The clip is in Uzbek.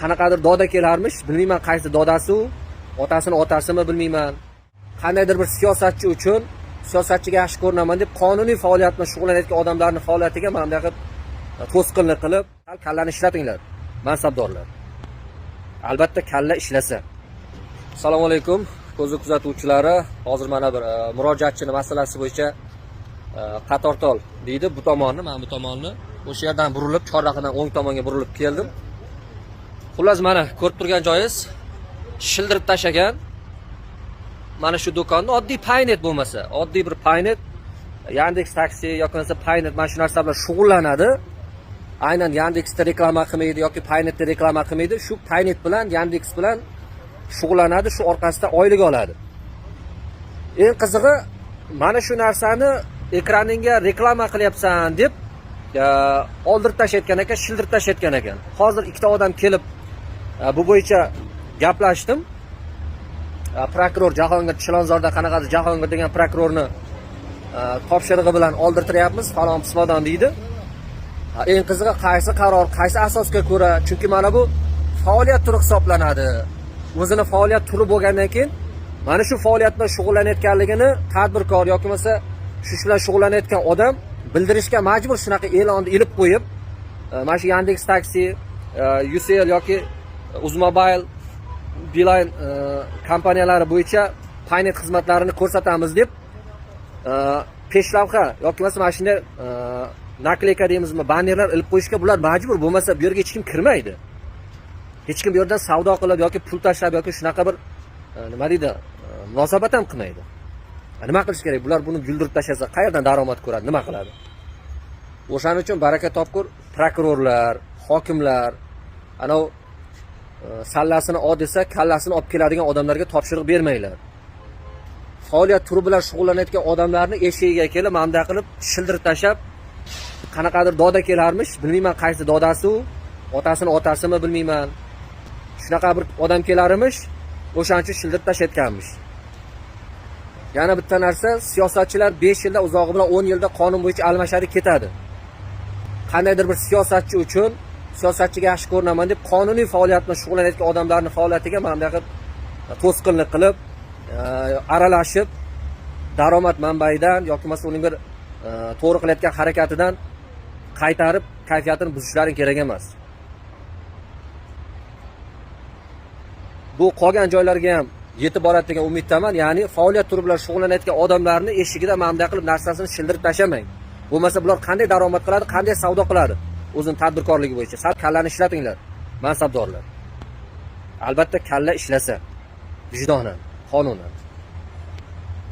qanaqadir doda kelarmish, bilmayman qaysi dodasi u, otasini otasimi bilmayman. Qandaydir bir siyosatchi uchun siyosatchiga yaxshi ko'rinaman deb qonuniy faoliyat bilan shug'ullanayotgan odamlarning faoliyatiga mana bunday to'sqinlik qilib, kallani ishlatinglar, mansabdorlar. Albatta kalla ishlasa. Assalomu alaykum, ko'zi kuzatuvchilari. Hozir mana bir murojaatchini masalasi bo'yicha qatortol deydi bu tomonni, mana bu tomonni. O'sha yerdan burilib, chorrahadan o'ng tomonga burilib keldim. Xullas mana ko'rib turgan joyingiz shildirib tashagan. Mana shu do'konni oddiy Paynet bo'lmasa, oddiy bir Paynet, Yandex taksi yoki bo'lmasa Paynet mana shu narsa bilan shug'ullanadi. Aynan Yandexda reklama qilmaydi yoki Paynetda reklama qilmaydi. Shu Paynet bilan Yandex bilan shug'ullanadi, shu orqasida oylik oladi. Eng qizig'i, mana shu narsani ekraningga reklama qilyapsan deb oldirib tashayotgan ekan, shildirib tashayotgan ekan. Hozir ikkita odam kelib bu bo'yicha gaplashdim. Prokuror Jahongir Chilonzorda qanaqadir Jahongir degan prokurorni topshirig'i bilan oldirtiryapmiz, falon pismodon deydi. Eng qizig'i qaysi qaror, qaysi asosga ko'ra? Chunki mana bu faoliyat turi hisoblanadi. O'zini faoliyat turi bo'lgandan keyin mana shu faoliyat bilan shug'ullanayotganligini tadbirkor yoki bo'lmasa shu bilan shug'ullanayotgan odam bildirishga majbur. Shunaqa e'lonni ilib qo'yib, mana shu Yandex taksi, UCL yoki Uzmobile, Beeline kompaniyalari bo'yicha Paynet xizmatlarini ko'rsatamiz deb peshlavha yoki bo'lmasa mana shunday nakleyka deymizmi, bannerlar ilib qo'yishga bular majbur. Bo'lmasa bu yerga hech kim kirmaydi. Hech kim bu yerdan savdo qilib yoki pul tashlab yoki shunaqa bir nima deydi, munosabat ham qilmaydi. Nima qilish kerak? Bular buni yuldirib tashlasa qayerdan daromad ko'radi, nima qiladi? O'shaning uchun baraka topkur prokurorlar, hokimlar ana sallasini ol desa, kallasini olib keladigan odamlarga topshiriq bermanglar. Faoliyat turi bilan shug'ullanayotgan odamlarni eshigiga kelib, manda qilib shildirib tashlab, qanaqadir doda kelarmish, bilmayman qaysi dodasi u, otasini otasimi bilmayman. Shunaqa bir odam kelarmish, o'shaning uchun shildirib tashayotganmish. Yana bitta narsa, siyosatchilar 5 yilda uzog'i bilan 10 yilda qonun bo'yicha almashadi ketadi. Qandaydir bir siyosatchi uchun siyosatchiga yaxshi ko'rinaman deb qonuniy faoliyat bilan shug'ullanayotgan odamlarning faoliyatiga mana bunday to'sqinlik qilib, aralashib, daromad manbaidan yoki bo'lmasa uning bir to'g'ri qilayotgan harakatidan qaytarib kayfiyatini buzishlaring kerak emas. Bu qolgan joylarga ham yetib boradi degan umiddaman. Ya'ni faoliyat turi bilan shug'ullanayotgan odamlarni eshigida mana bunday qilib narsasini shildirib tashamang. Bo'lmasa bular qanday daromad qiladi, qanday savdo qiladi o'zining tadbirkorligi bo'yicha. Sal kallani ishlatinglar, mansabdorlar. Albatta kalla ishlasa, vijdonan, qonunan.